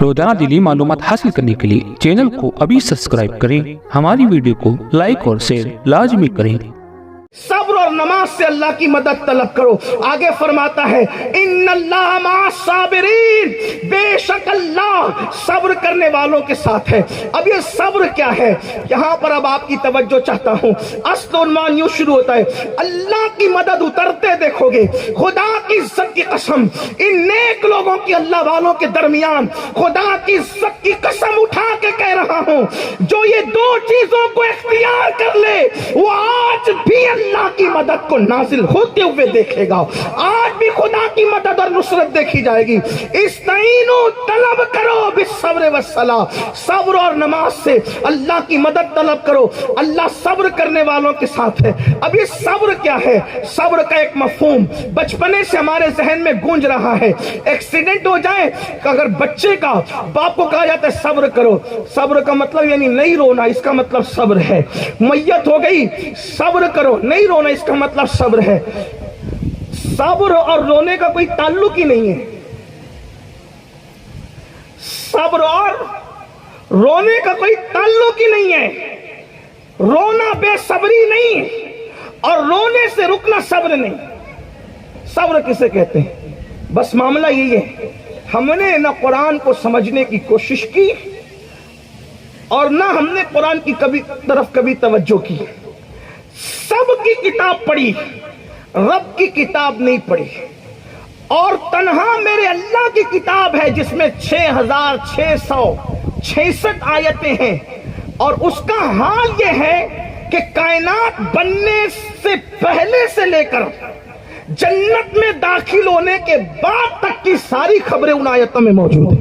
روزانہ دینی معلومات حاصل کرنے کے لیے چینل کو ابھی سبسکرائب کریں، ہماری ویڈیو کو لائک اور شیئر لازمی کریں۔ صبر اور نماز سے اللہ کی مدد طلب کرو۔ آگے فرماتا ہے ان اللہ مع الصابرین، بے شک اللہ صبر کرنے والوں کے ساتھ ہے۔ اب یہ صبر کیا ہے، یہاں پر اب آپ کی توجہ چاہتا ہوں۔ اصل عنوان یوں شروع ہوتا ہے، اللہ کی مدد اترتے دیکھو گے۔ خدا کی عزت کی قسم، ان نیک لوگوں کی اللہ والوں کے درمیان خدا کی عزت کی قسم اٹھا کے کہہ رہا ہوں، جو یہ دو چیزوں کو اختیار کر لے وہ آج بھی اللہ کی مدد کو نازل ہوتے ہوئے دیکھے گا۔ آج بھی خدا کی مدد اور نصرت دیکھی جائے گی۔ استعینوا، طلب کرو بالصبر والصلاۃ، صبر اور نماز سے اللہ کی مدد طلب کرو۔ اللہ صبر کرنے والوں کے ساتھ ہے۔ اب یہ صبر کیا ہے؟ صبر کا ایک مفہوم بچپنے سے ہمارے ذہن میں گونج رہا ہے۔ ایکسیڈنٹ ہو جائے، اگر بچے کا باپ کو کہا جاتا ہے صبر کرو، صبر کا مطلب یعنی نہیں رونا، اس کا مطلب صبر ہے۔ میت ہو گئی، صبر کرو، نہیں رونا، اس کا مطلب صبر ہے۔ صبر اور رونے کا کوئی تعلق ہی نہیں ہے۔ صبر اور رونے کا کوئی تعلق ہی نہیں ہے۔ رونا بے صبری نہیں اور رونے سے رکنا صبر نہیں۔ صبر کسے کہتے ہیں؟ بس معاملہ یہی ہے، ہم نے نہ قرآن کو سمجھنے کی کوشش کی اور نہ ہم نے قرآن کی طرف کبھی توجہ کی۔ سب کی کتاب پڑھی، رب کی کتاب نہیں پڑھی، اور تنہا میرے اللہ کی کتاب ہے جس میں 6666 آیتیں ہیں، اور اس کا حال یہ ہے کہ کائنات بننے سے پہلے سے لے کر جنت میں داخل ہونے کے بعد تک کی ساری خبریں ان آیتوں میں موجود ہیں۔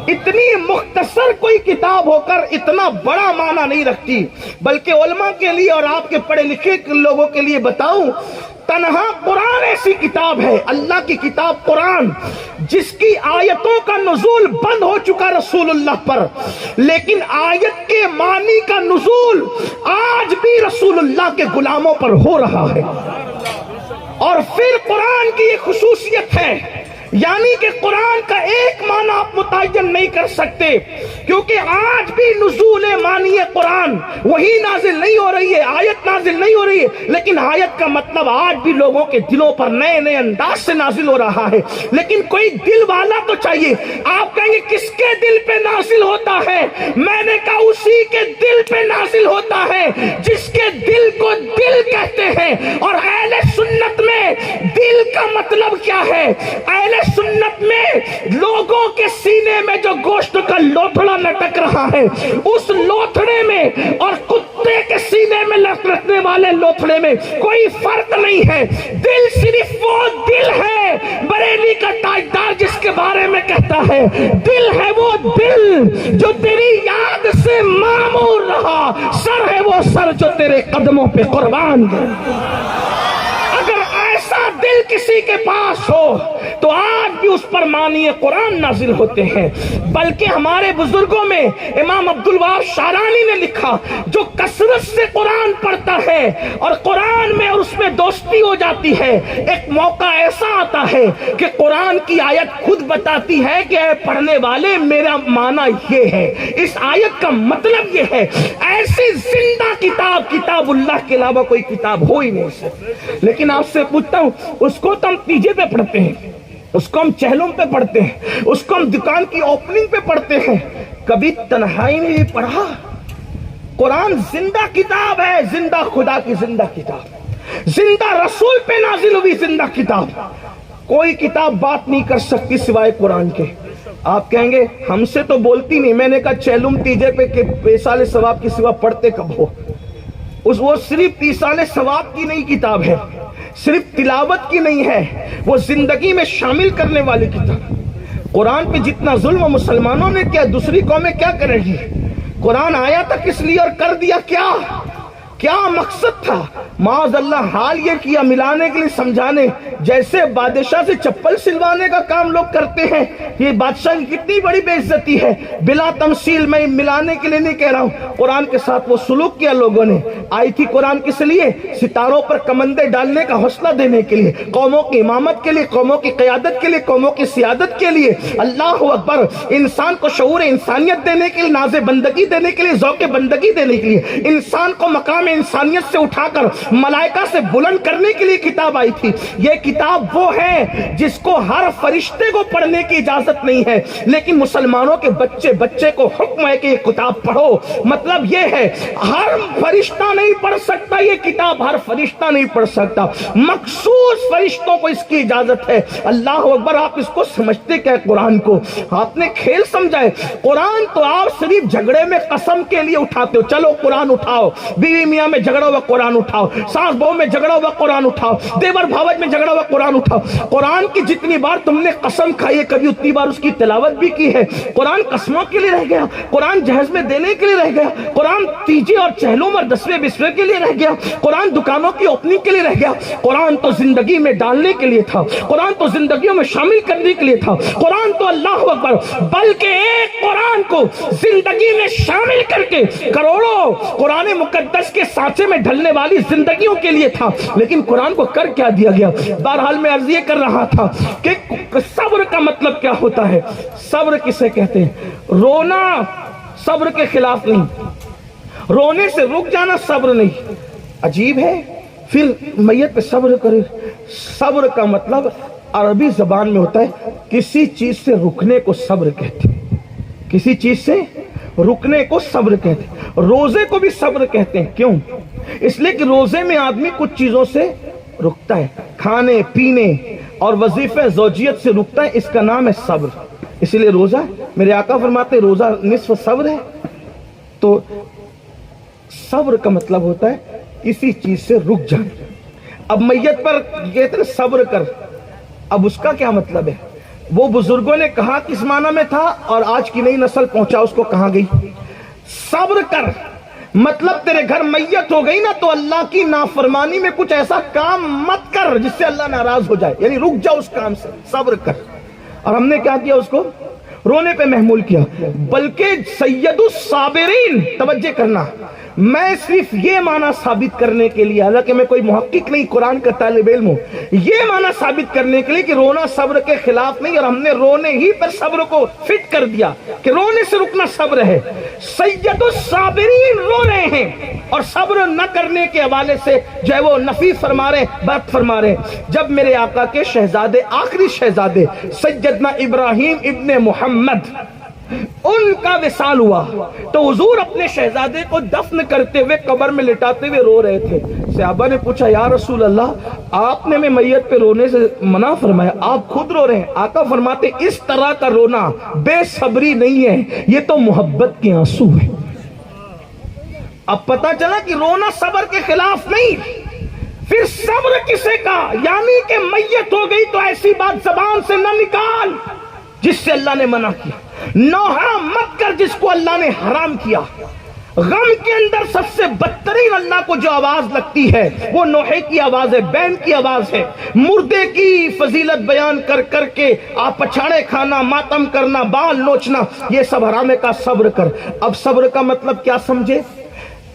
اتنی مختصر کوئی کتاب ہو کر اتنا بڑا معنی نہیں رکھتی، بلکہ علماء کے لیے اور آپ کے پڑھے لکھے لوگوں کے لیے بتاؤں، تنہا قرآن ایسی کتاب ہے، اللہ کی کتاب قرآن، جس کی آیتوں کا نزول بند ہو چکا رسول اللہ پر، لیکن آیت کے معنی کا نزول آج بھی رسول اللہ کے غلاموں پر ہو رہا ہے۔ اور پھر قرآن کی یہ خصوصیت ہے، یعنی کہ قرآن کا ایک معنی آپ متعین نہیں کر سکتے، کیونکہ آج بھی نزول معنی قرآن وہی نازل نہیں ہو رہی ہے، آیت نازل نہیں ہو رہی ہے، لیکن آیت کا مطلب آج بھی لوگوں کے دلوں پر نئے نئے انداز سے نازل ہو رہا ہے۔ لیکن کوئی دل والا تو چاہیے۔ آپ کہیں گے کس کے دل پہ نازل ہوتا ہے؟ میں نے کہا اسی کے دل پہ نازل ہوتا ہے جس کے دل کو دل کہتے ہیں۔ اور اہل سنت میں دل کا مطلب کیا ہے؟ اہل سنت میں لوگوں کے سینے میں جو گوشت کا لوتھڑا لٹک رہا ہے، اس لوتھڑے میں اور کتے کے سینے میں لٹکنے والے لوتھڑے میں کوئی فرق نہیں ہے۔ دل صرف وہ دل ہے، بریلی کا تاجدار جس کے بارے میں کہتا ہے دل ہے وہ دل جو تیری یاد سے معمور رہا، سر ہے وہ سر جو تیرے قدموں پہ قربان گیا۔ اگر ایسا دل کسی کے پاس ہو تو آج بھی اس پر معنی قرآن نازل ہوتے ہیں۔ بلکہ ہمارے بزرگوں میں امام عبدالوہاب شعرانی نے لکھا، جو کثرت سے قرآن پڑھتا ہے اور قرآن میں اور اس میں دوستی ہو جاتی ہے، ایک موقع ایسا آتا ہے کہ قرآن کی آیت خود بتاتی ہے کہ اے پڑھنے والے میرا معنی یہ ہے، اس آیت کا مطلب یہ ہے۔ ایسی زندہ کتاب اللہ کے علاوہ کوئی کتاب ہو ہی نہیں سکتی۔ لیکن آپ سے پوچھتا ہوں، اس کو تو ہم تیجے پہ پڑھتے ہیں، اس کو ہم چہلوں پہ پڑھتے ہیں، اس کو ہم دکان کی اوپننگ پہ پڑھتے ہیں، کبھی تنہائی میں بھی پڑھا؟ قرآن زندہ کتاب ہے، زندہ خدا کی زندہ کتاب، زندہ رسول پہ نازل ہوئی زندہ کتاب۔ کوئی کتاب بات نہیں کر سکتی سوائے قرآن کے۔ آپ کہیں گے ہم سے تو بولتی نہیں۔ میں نے کہا چہلم تیجے پہ کہ ایصال ثواب کی سوا پڑھتے کب ہو؟ وہ صرف ایصال ثواب کی نہیں کتاب ہے، صرف تلاوت کی نہیں ہے، وہ زندگی میں شامل کرنے والی کتاب۔ قرآن پہ جتنا ظلم مسلمانوں نے کیا، دوسری قومیں کیا کریں گی؟ قرآن آیا تھا کس لیے اور کر دیا کیا؟ کیا مقصد تھا؟ معاذ اللہ حال یہ کیا ملانے کے لیے سمجھانے، جیسے بادشاہ سے چپل سلوانے کا کام لوگ کرتے ہیں. یہ بادشاہ کی کتنی بڑی بے عزتی ہے. بلا تمثیل میں ملانے کے لیے نہیں کہہ رہا ہوں، قرآن کے ساتھ وہ سلوک کیا لوگوں نے. آئی تھی قرآن کس لیے؟ ستاروں پر کمندے ڈالنے کا حوصلہ دینے کے لیے، قوموں کی امامت کے لیے، قوموں کی قیادت کے لیے، قوموں کی سیادت کے لیے. اللہ اکبر. انسان کو شعور انسانیت دینے کے لیے، ناز بندگی دینے کے لیے، ذوق بندگی دینے کے لیے، انسان کو مقام انسانیت سے اٹھا کر ملائکہ سے بلند کرنے کے لیے کتاب آئی تھی. یہ کتاب وہ ہے جس کو ہر فرشتے کو پڑھنے کی اجازت نہیں ہے، لیکن مسلمانوں کے بچے کو حکم ہے کہ یہ کتاب پڑھو. مطلب یہ ہے ہر فرشتہ نہیں پڑھ سکتا یہ کتاب، ہر فرشتہ نہیں پڑھ سکتا، مخصوص فرشتوں کو اس کی اجازت ہے. اللہ اکبر. آپ اس کو سمجھتے کیا ہے؟ قرآن کو آپ نے کھیل سمجھا ہے. قرآن تو آپ صرف جھگڑے میں قسم کے لیے اٹھاتے ہو. چلو قرآن اٹھاؤ، بیوی میاں میں جھگڑا ہوا قرآن اٹھاؤ، ساس بہو میں جھگڑا ہوا قرآن اٹھاؤ، دیور بھاوج میں جھگڑا ہوا قرآن اٹھاؤ. قرآن کی جتنی بار تم نے قسم کھائی ہے کبھی اتنی بار اس کی تلاوت بھی کی ہے. قرآن قسموں کے لیے رہ گیا، قرآن جہیز میں دینے کے لیے رہ گیا، قرآن تیجے اور چہلوم اور 10ویں 20ویں کے لیے رہ گیا، قرآن دکانوں کی اوپننگ کے لیے رہ گیا. قرآن تو زندگی میں ڈالنے کے لیے تھا، قرآن تو زندگیوں میں شامل کرنے کے لیے تھا. قرآن تو اللہ اکبر، بلکہ ایک قرآن کو زندگی میں شامل کر کے کروڑوں قرآن مقدس کے سانچے میں ڈھلنے والی زندگیوں کے لیے تھا. لیکن قرآن کو کر کیا دیا گیا؟ بہرحال میں عرض یہ کر رہا تھا کہ صبر کا مطلب کیا ہوتا ہے. صبر کسے کہتے ہیں؟ رونا صبر کے خلاف نہیں، رونے سے رک جانا صبر نہیں. عجیب ہے. پھر میت پہ صبر کرے. صبر کا مطلب عربی زبان میں ہوتا ہے کسی چیز سے رکنے کو صبر کہتے ہیں، کسی چیز سے رکنے کو صبر کہتے ہیں. روزے کو بھی صبر کہتے ہیں. کیوں؟ اس لیے کہ روزے میں آدمی کچھ چیزوں سے رکتا ہے، کھانے پینے اور وظیفہ زوجیت سے رکتا ہے. اس کا نام ہے صبر. اسی لیے روزہ، میرے آقا فرماتے ہیں روزہ نصف صبر ہے. تو صبر کا مطلب ہوتا ہے کسی چیز سے رک جانا. اب میت پر کہتے ہیں صبر کر، اب اس کا کیا مطلب ہے؟ وہ بزرگوں نے کہا کس معنی میں تھا اور آج کی نئی نسل پہنچا اس کو کہاں گئی؟ صبر کر مطلب تیرے گھر میت ہو گئی نا تو اللہ کی نافرمانی میں کچھ ایسا کام مت کر جس سے اللہ ناراض ہو جائے، یعنی رک جا اس کام سے، صبر کر. اور ہم نے کیا کیا؟ اس کو رونے پہ محمول کیا. بلکہ سید الصابرین، توجہ کرنا، میں صرف یہ معنی ثابت کرنے کے لیے، حالانکہ میں کوئی محقق نہیں، قرآن کا طالب علم ہوں، یہ معنی ثابت کرنے کے لیے کہ رونا صبر کے خلاف نہیں، اور ہم نے رونے ہی پر صبر کو فٹ کر دیا کہ رونے سے رکنا صبر ہے. سید الصابرین رو رہے ہیں اور صبر نہ کرنے کے حوالے سے جو ہے وہ نفی فرما رہے، بات فرما رہے. جب میرے آقا کے شہزادے، آخری شہزادے سیدنا ابراہیم ابن محمد، ان کا وصال ہوا تو حضور اپنے شہزادے کو دفن کرتے ہوئے قبر میں لٹاتے ہوئے رو رہے تھے. صحابہ نے پوچھا یا رسول اللہ آپ نے میں میت پہ رونے سے منع فرمایا، آپ خود رو رہے ہیں. آقا فرماتے اس طرح کا رونا بے صبری نہیں ہے، یہ تو محبت کے آنسو ہے. اب پتا چلا کہ رونا صبر کے خلاف نہیں. پھر صبر کسے کا؟ یعنی کہ میت ہو گئی تو ایسی بات زبان سے نہ نکال جس سے اللہ نے منع کیا. نوحہ مت کر جس کو اللہ نے حرام کیا. غم کے اندر سب سے بدترین اللہ کو جو آواز لگتی ہے وہ نوحے کی آواز ہے، بین کی آواز ہے. مردے کی فضیلت بیان کر کر کے آپ پچھاڑے کھانا، ماتم کرنا، بال نوچنا، یہ سب حرام ہے. کا صبر کر. اب صبر کا مطلب کیا سمجھے؟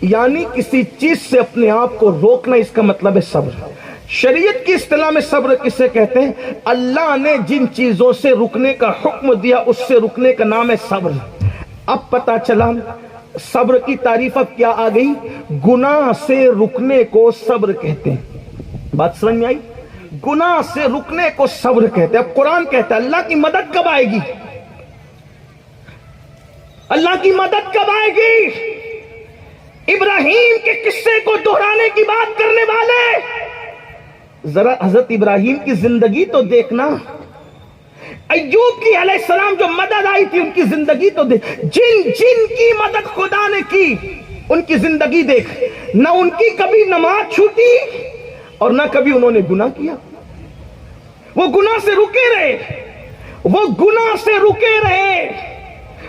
یعنی کسی چیز سے اپنے آپ کو روکنا، اس کا مطلب ہے صبر. شریعت کی اصطلاح میں صبر کسے کہتے ہیں؟ اللہ نے جن چیزوں سے رکنے کا حکم دیا اس سے رکنے کا نام ہے صبر. اب پتا چلا صبر کی تعریف اب کیا آ گئی؟ گناہ سے رکنے کو صبر کہتے ہیں. بات سمجھ میں آئی؟ گناہ سے رکنے کو صبر کہتے ہیں. اب قرآن کہتا ہے اللہ کی مدد کب آئے گی؟ اللہ کی مدد کب آئے گی؟ ابراہیم کے قصے کو دہرانے کی بات کرنے والے ذرا حضرت ابراہیم کی زندگی تو دیکھنا. ایوب کی علیہ السلام جو مدد آئی تھی ان کی زندگی تو دیکھ. جن کی مدد خدا نے کی ان کی زندگی دیکھ. نہ ان کی کبھی نماز چھوٹی اور نہ کبھی انہوں نے گناہ کیا. وہ گناہ سے رکے رہے، وہ گناہ سے رکے رہے.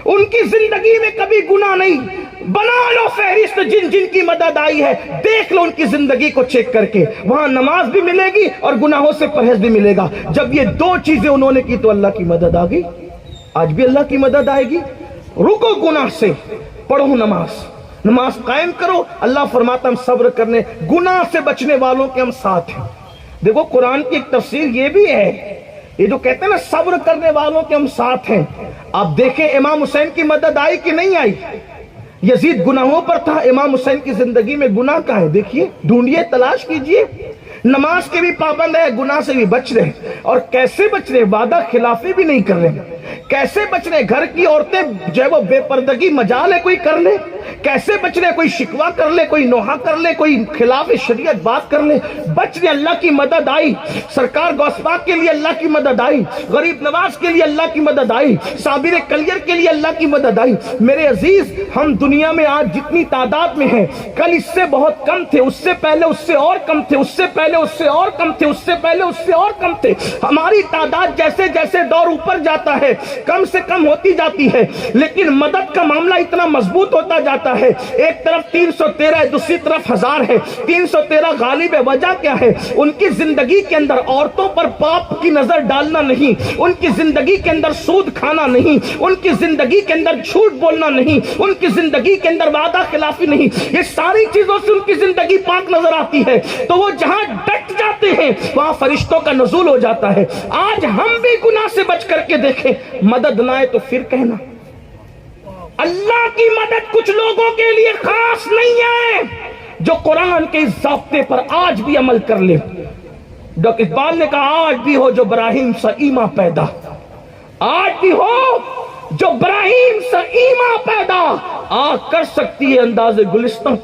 ان کی زندگی میں کبھی گناہ نہیں. بنا لو فہرست جن جن کی مدد آئی ہے، دیکھ لو ان کی زندگی کو چیک کر کے، وہاں نماز بھی ملے گی اور گناہوں سے پرہیز بھی ملے گا۔ جب یہ دو چیزیں انہوں نے کی تو اللہ کی مدد آ گئی۔ آج بھی اللہ کی مدد آئے گی۔ رکو گناہ سے، پڑھو نماز قائم کرو۔ اللہ فرماتا ہم صبر کرنے، گناہ سے بچنے والوں کے ہم ساتھ ہیں۔ دیکھو قرآن کی ایک تفسیر یہ بھی ہے، یہ جو کہتے ہیں نا صبر کرنے والوں کے ہم ساتھ ہیں۔ آپ دیکھیں امام حسین کی مدد آئی کہ نہیں آئی؟ یزید گناہوں پر تھا، امام حسین کی زندگی میں گناہ کہاں ہے؟ دیکھیے، ڈھونڈیے، تلاش کیجئے۔ نماز کے بھی پابند ہے، گناہ سے بھی بچ رہے ہیں۔ اور کیسے بچ رہے؟ وعدہ خلافی بھی نہیں کر رہے۔ کیسے بچ رہے؟ گھر کی عورتیں جو ہے وہ بے پردگی مجال ہے کوئی کر لے۔ کیسے بچ رہے؟ کوئی شکوہ کر لے، کوئی نوحہ کر لے، کوئی خلاف شریعت بات کر لے، بچ رہے۔ اللہ کی مدد آئی، سرکار غوث پاک کے لیے اللہ کی مدد آئی، غریب نواز کے لیے اللہ کی مدد آئی، صابر کلیئر کے لیے اللہ کی مدد آئی۔ میرے عزیز، ہم دنیا میں آج جتنی تعداد میں ہیں، کل اس سے بہت کم تھے، اس سے پہلے اس سے اور کم تھے، اس سے پہلے اس سے اور کم تھے، اس سے پہلے اس سے اور کم تھے۔ ہماری تعداد جیسے جیسے دور اوپر جاتا ہے کم سے کم ہوتی جاتی ہے، لیکن مدد کا معاملہ اتنا مضبوط ہوتا جاتا ہے۔ ایک طرف 313 ہے، دوسری طرف 1000 ہے۔ 313 غالب ہے، وجہ کیا ہے؟ ان کی زندگی کے اندر عورتوں پر پاپ کی نظر ڈالنا نہیں، ان کی زندگی کے اندر سود کھانا نہیں، ان کی زندگی کے اندر جھوٹ بولنا نہیں، ان کی زندگی کے اندر وعدہ خلافی نہیں۔ یہ ساری چیزوں سے ان کی زندگی پاک نظر آتی ہے، تو وہ جہاں ڈٹ جاتے ہیں وہاں فرشتوں کا نزول ہو جاتا ہے۔ آج ہم بھی گناہ سے بچ کر کے دیکھیں، مدد نہ آئے تو پھر کہنا۔ اللہ کی مدد کچھ لوگوں کے لیے خاص نہیں ہے جو قرآن کے اس ضابطے پر آج بھی عمل کر لے۔ ڈاکٹر اقبال نے کہا آج بھی ہو جو براہیم سا ایماں پیدا، آج بھی ہو جو براہیم سا ایماں پیدا، آ کر سکتی ہے انداز گلستان